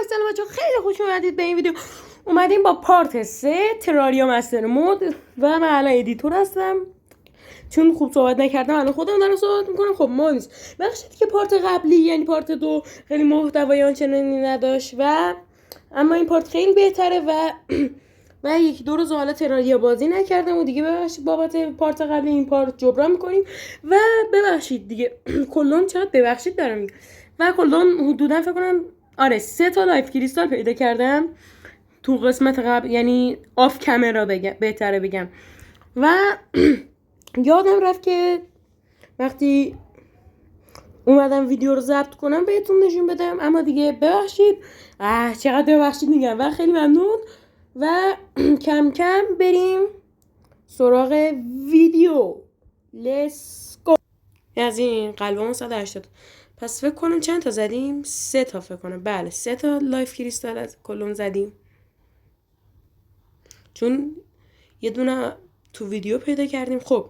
سلام بچه‌ها، خیلی خوش اومدید به این ویدیو. اومدیم با پارت 3 تراریوم مستر مود و من الان ادیتور هستم چون خوب صحبت نکردم. الان خودم دارم صحبت میکنم. خب ما نیست بخشید که پارت قبلی یعنی پارت 2 خیلی محتوای آنچنانی نداشت و اما این پارت خیلی بهتره و یکی دو روز حالا تراریا بازی نکردم و دیگه ببخشید بابت پارت قبلی این پارت جبران میکنیم و ببخشید دیگه کلون چقدر ببخشید دارم میگم و کلون حدودا فکر کنم 3 تا لایف کریستال پیدا کردم تو قسمت قبل، یعنی آف کامرا بهتره بگم و یادم رفت که وقتی اومدم ویدیو رو ضبط کنم بهتون نشون بدم، اما دیگه ببخشید. چقدر ببخشید میگم و خیلی ممنون و کم کم بریم سراغ ویدیو. لیتس گو. از این قلبمون 180. پس فکر کنم چند تا زدیم؟ 3 تا فکر کنم. بله 3 تا لایف کریستال از کلون زدیم چون یه دونه تو ویدیو پیدا کردیم. خب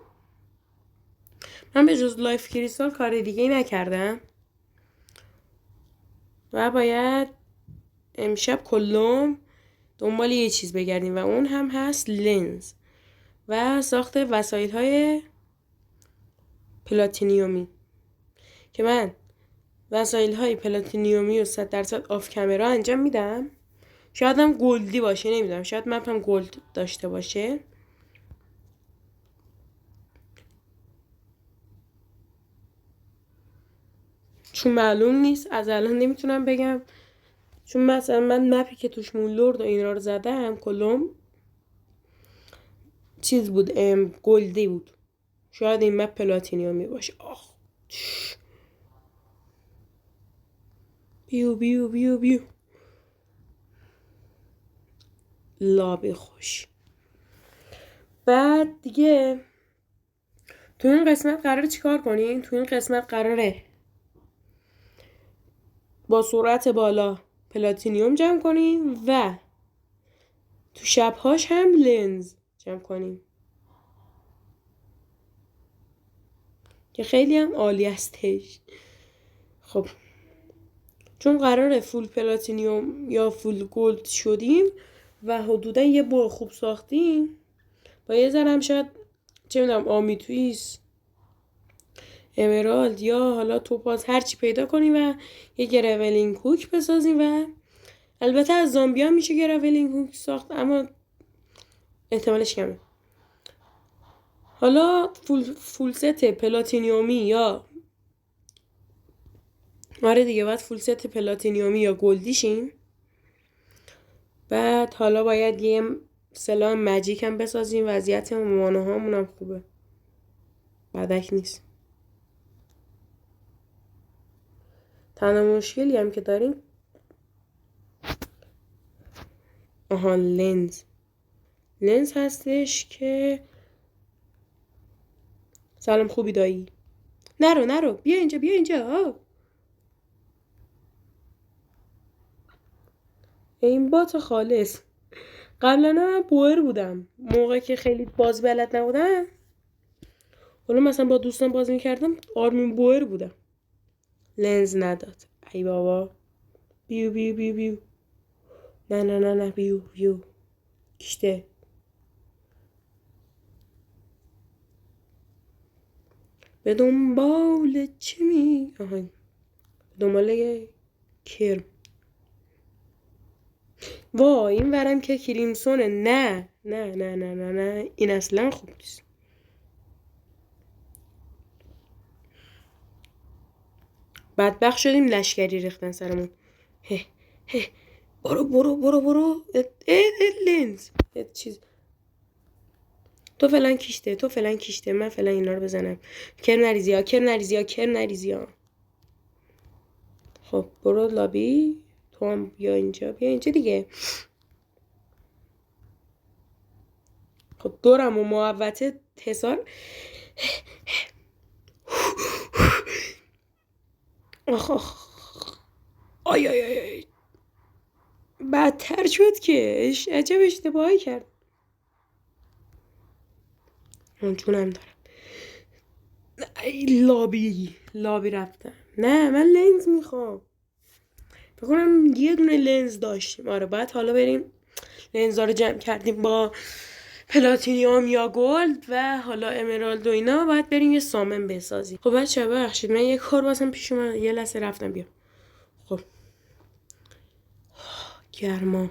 من به جز لایف کریستال کار دیگه نکردم و باید امشب کلوم دنبال یه چیز بگردیم و اون هم هست لنز و ساخت وسایل های پلاتینیومی که من وسایل های پلاتینیومی و 100% آف کامرا انجام میدم. شاید هم گلدی باشه، نمیدونم، شاید مپ هم گلد داشته باشه. چون معلوم نیست از الان نمیتونم بگم، چون مثلا من مپی که توش مولورد و اینا رو زدم کلوم چیز بود، گلدی بود. شاید این مپ پلاتینیومی باشه. بیو بیو بیو بیو لابی خوش. بعد دیگه تو این قسمت قراره چیکار کنیم؟ تو این قسمت قراره با سرعت بالا پلاتینیوم جمع کنیم و تو شبهاش هم لنز جمع کنیم که خیلی هم عالی هستش. خب چون قراره فول پلاتینیوم یا فول گلد شدیم و حدودا یه بار خوب ساختیم، با یه ذره هم شاید چه میدونم آمیتویس، امرالد یا حالا توپاز هرچی پیدا کنیم و یه گرولینگ هوک بسازیم و البته از زامبی ها میشه گرولینگ هوک ساخت اما احتمالش کمه. حالا فول ست پلاتینیومی یا دیگه باید فول ست پلاتینیومی یا گلدیشیم. بعد حالا باید یه سلاح ماجیک هم بسازیم. وضعیت مانه هامون هم خوبه، بدک نیست. تنها مشکلی هم که داریم لنز هستش که سلام خوبی دایی. نرو بیا اینجا. این بات خالص. قبلا من بوئر بودم موقع که خیلی باز بلد نبودم. حالا مثلا با دوستان بازی میکردم آرمین بوئر بودم. لنز نداد. ای بابا. بیو نه بیو کشته. به دنبال چی می؟ به دنبال کرم. وای این ورم که کریمسونه. نه این اصلا خوب نیست. بدبخت شدیم لشکری ریختن سرمون. برو لنز چیز. تو فلان کیشته من فلان اینا رو بزنم. کر نریزی ها. خب برو لابی. تو هم بیا اینجا دیگه. خب دورم و محوطه حسار. آی بدتر شد که عجب اشتباهی کرد. جونم دارم. لابی رفتم. نه من لنز میخوام. بکنم یه دونه لنز داشتیم. آره بعد حالا بریم لنزا رو جمع کردیم با پلاتینیوم یا گلد و حالا امرالد و اینا. باید بریم یه سامن بسازیم. خب بچه ببخشید من یه کار واسم پیش اومد، یه لحظه رفتم بیام. خب گرما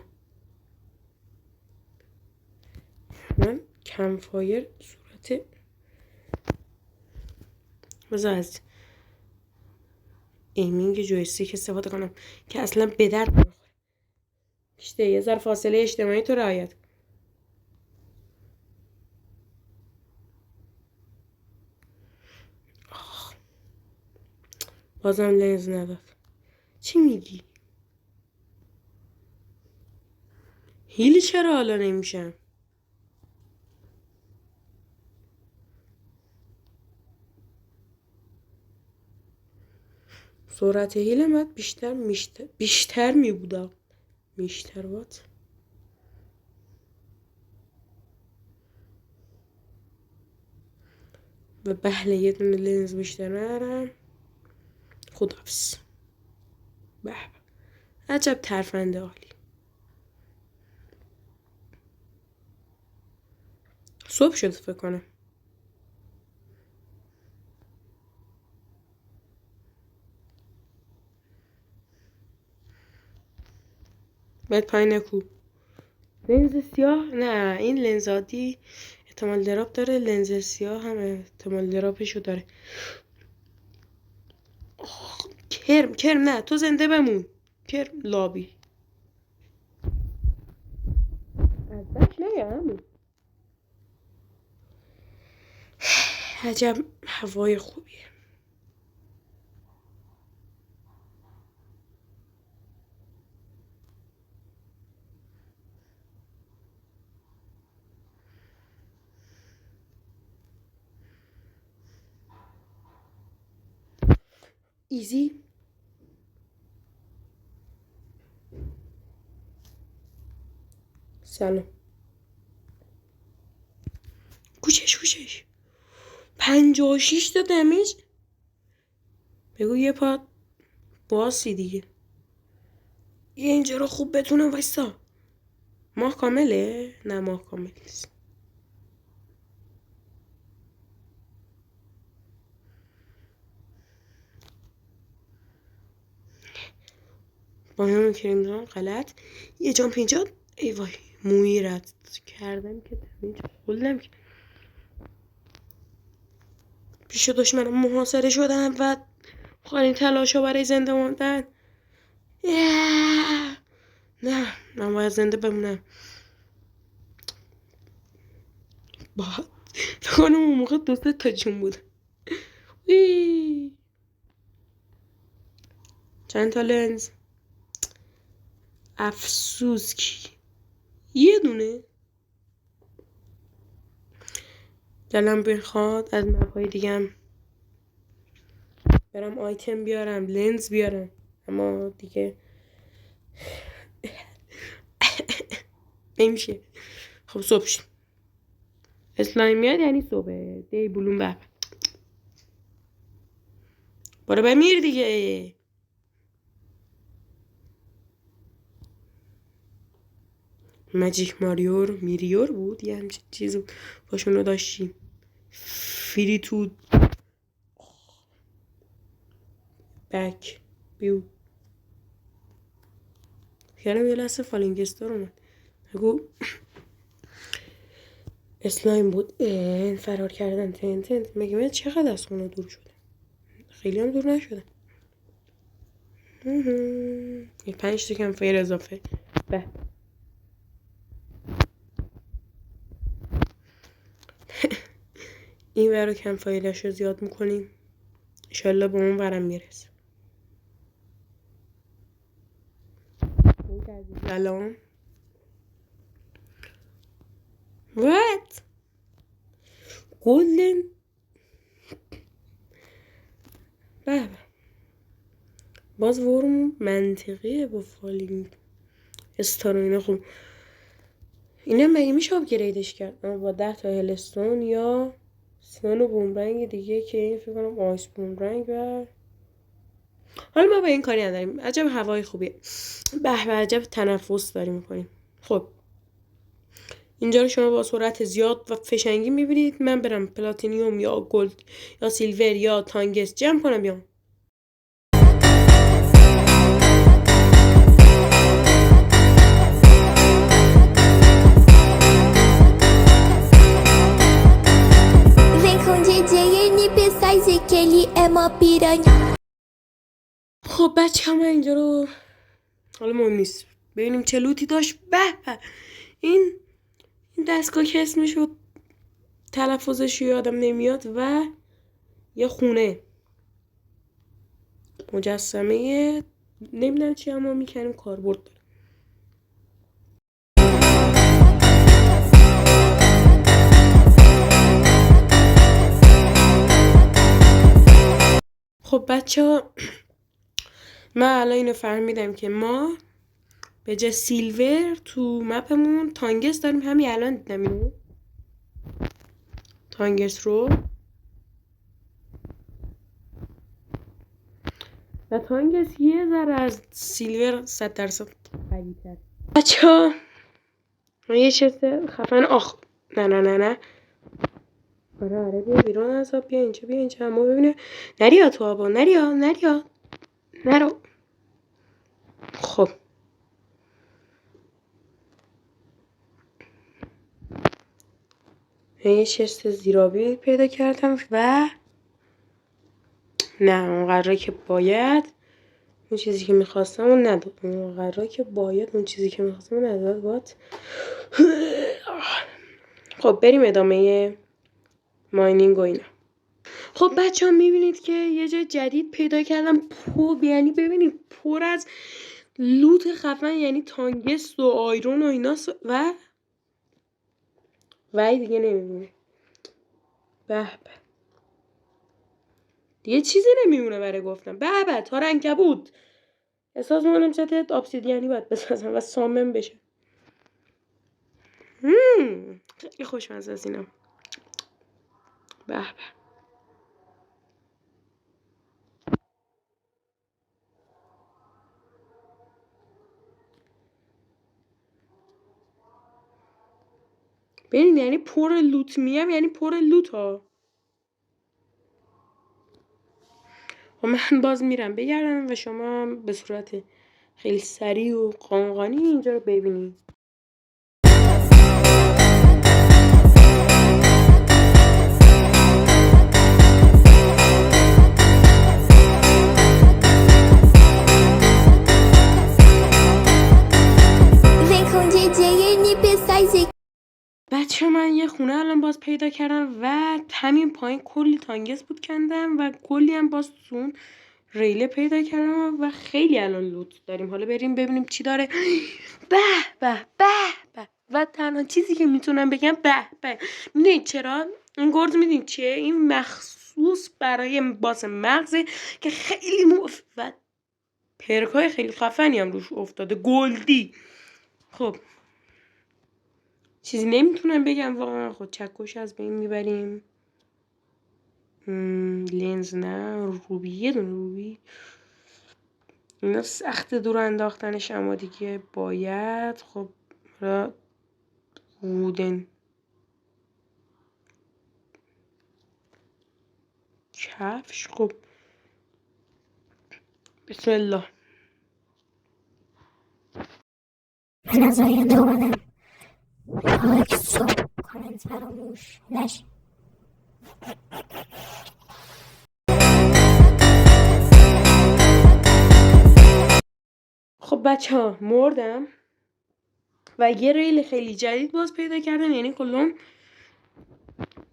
من کمفایر صورت بذار از ایمینگ جویستیک استفاده کنم که اصلا به درد نمیخوره. بیشتر یه ذره فاصله اجتماعی تو رعایت. بازم لنز نداد. چی میگی؟ هیلی چرا حالا نمیشم؟ سرعت هیلم باید بیشتر می بودم. بیشتر وات و بهله یه دونه لنز بیشتر ندارم. خداحافظ. به عجب ترفنده عالی. صبح شد فکر کنم. باید پایین نکو. لنز سیاه نه، این لنز عادی احتمال دراپ داره، لنز سیاه هم احتمال دراپشو داره. کرم نه، تو زنده بمون. کرم لابی ازش نگم. عجب هوای خوبیه. ایزی. سلام. کوچش 56 تا دمیج. بگو یه پا باسی دیگه. یه اینجا رو خوب بتونه وایسا. ماه کامله؟ نه ماه کامل نیست. با همون کریم غلط. یه جام اینجا. ای وای موی رد کردم که دمیج خولدم که پیش دشمنم محاصره شدم و خواهیم تلاشا برای زنده ماندن. نه من باید زنده بمونم. بکنم اون موقع دوست تا جون بود. چند تا لنز؟ افسوس کی یه دونه. دلم بخواد از مپای دیگم برم آیتم بیارم، لنز بیارم، اما دیگه نمیشه. خب صبح شد. اسلایم میاد یعنی صبح. دی بلوم بب برو بمیر دیگه. ماجیک میریور بود یه همچین چیزو باشونو داشتیم. فری تو بک بیو خیالم یه لحظه فالینگستار اومد. بگو اسلایم بود. فرار کردن تنت مگه من چقدر از خونه دور شده؟ خیلی هم دور نشده. یه 5 تا کمفایر اضافه. به این ورو کمفایرش رو زیاد میکنیم. انشالله به اون ورم میرسه. سلام. What? گلدن به باز ورم منطقیه با فالینگ استار و اینا. خب اینا مگه میشه آپگریدش کرد با 10 تا هلستون یا سن و بومرنگ دیگه که این فکر کنم آیس بومرنگ و حالا ما به این کاری نداریم. عجب هوای خوبیه. به به عجب تنفس داریم میکنیم. خب اینجا رو شما با سرعت زیاد و فشنگی میبینید. من برم پلاتینیوم یا گلد یا سیلور یا تانگس جمع کنم بیام. خب بچه همه اینجا رو حالا مهم نیست. ببینیم چه لوتی داشت. به این دستگاه که اسمشو تلفظش یادم نمیاد و یه خونه مجسمه نمیدونم چی اما میکنیم کاربرد داره. خب بچه ها من الان اینو فهمیدم که ما به جای سیلور تو مپمون تانگس داریم. همین الان دیدم اینو تانگس رو و تانگس یه ذره از سیلور 100% قوی‌تره. بچه ها یه چیز خفن نه آره بیا بیرون از آب. بیا اینجا اما ببینه. نریا تو آبا نرو. خب یه شست زیرابی پیدا کردم و نه اون قراره که باید اون چیزی که میخواستم اون نداد. اون قراره که باید اون چیزی که میخواستم اون نداد باید. خب بریم ادامه ماینینگ و اینا. خب بچه ها میبینید که یه جای جدید پیدا کردم. یعنی ببینید پر از لوت خفن، یعنی تانگست و آیرون و ایناست و دیگه نمیمونه. به دیگه چیزی نمیمونه برای گفتم. به تار عنکبوت. احساس میکنم چت ابسیدیانی باید بسازم و سامن بشه. خیلی خوشمزه است اینا. به ببین یعنی پر لوت میم، یعنی پر لوت ها. و من باز میرم بگردم و شما به صورت خیلی سریع و قانقانی اینجا رو ببینید. بچه من یه خونه الان باز پیدا کردم و همین پایین کلی تانگس بود کندم و کلی هم باز تون ریله پیدا کردم و خیلی الان لوت داریم. حالا بریم ببینیم چی داره. به و تنها چیزی که میتونم بگم به میدونید چرا؟ این گرد میدونید چیه؟ این مخصوص برای باز مغزه که خیلی و پرکای خیلی خفنی هم روش افتاده گلدی. خب چیزی نمیتونم بگم واقعا. خود چکش از بین میبریم. لنز نه روبی، یه دونه روبی. اینا سخت دور انداختنش اما دیگه باید. خب را وودن کفش. خب بسم الله. من از آینده اومدم حالا که صبح کارت فراموش نشه. خب بچه ها مردم و یه ریل خیلی جدید باز پیدا کردم. یعنی کلهم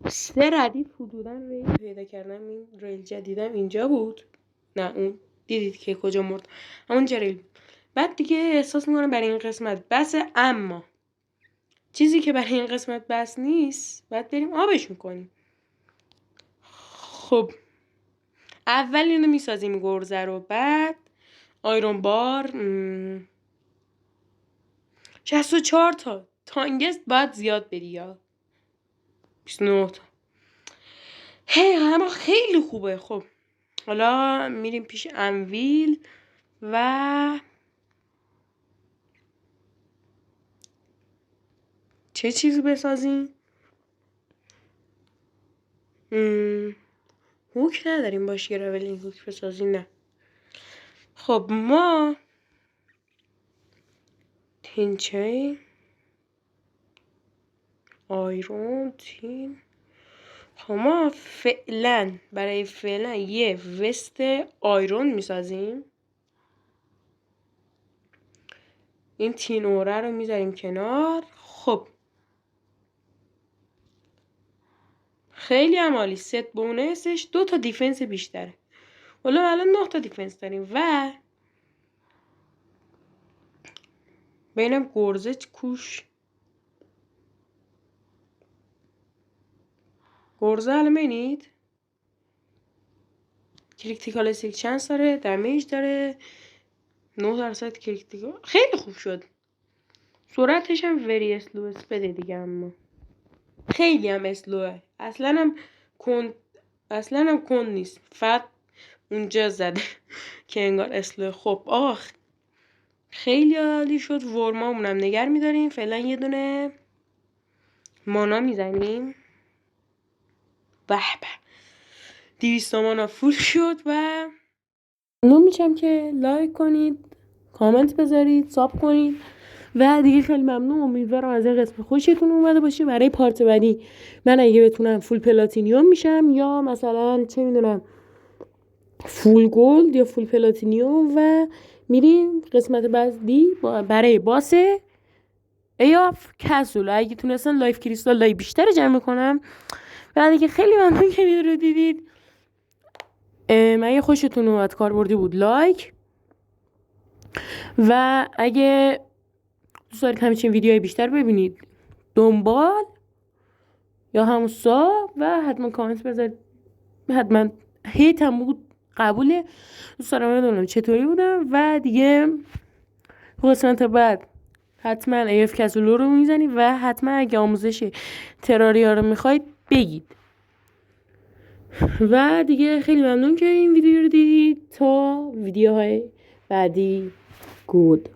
3 ردیف حدودا ریل پیدا کردم. این ریل جدیدم اینجا بود. نه اون دیدید که کجا مرد، همون ریل. بعد دیگه احساس میکنم برای این قسمت بسه، اما چیزی که برای این قسمت بس نیست بعد بریم آبش میکنیم. خب اول اینو میسازیم گرزه رو، بعد آیرون بار 64 تا تانگست باید زیاد بری یا 29 تا. اما خیلی خوبه. خب حالا میریم پیش انویل و چه چیزی بسازیم؟ هوک نداریم باشه گرولینگ هوک بسازیم. نه خب ما تینچین آیرون تین، خب ما برای فعلا یه وست آیرون میسازیم. این تین اوره رو میذاریم کنار. خب خیلی هم عالی. ست بونسش 2 تا دیفنس بیشتره. حالا الان 9 تا دیفنس داریم و بینم گرزه کوش. گرزه الان بینید کریتیکال استیک چانس داره، دمیج داره، 9% کریتیکال. خیلی خوب شد. سرعتش هم وری اسلو بده دیگه، اما خیلی هم اسلوه. اصلا هم کن نیست، فقط اونجا زده که انگار اسلوه. خب آقا خیلی عالی شد. ورمامون هم نگر میداریم. فعلا یه دونه مانا میزنیم. به به 200 مانا فول شد. و ممنون میشم که لایک کنید، کامنت بذارید، ساب کنید و دیگه خیلی ممنون. امیدوارم از این قسمت خوشتون اومده باشه. برای پارت بعدی من اگه بتونم فول پلاتینیوم میشم، یا مثلا چه میدونم فول گولد یا فول پلاتینیوم، و میریم قسمت بعدی برای باس ایاف کسول. اگه تونستن لایف کریستال لای بیشتر جمع کنم. و دیگه خیلی ممنون که ویدیو رو دیدید. اگه خوشتون اومد کاربردی بود لایک، و اگه دوست دارید همچین ویدیوهای بیشتر ببینید دنبال یا همون ساب، و حتما کامنت بذارید. حتما هیتم بود قبوله. دوست دارم بدونم چطوری بودم. و دیگه قسمت بعد حتما ایف کسولو رو میزنید و حتما اگه آموزش تراریا رو میخواید بگید. و دیگه خیلی ممنون که این ویدیو رو دیدید. تا ویدیوهای بعدی گود.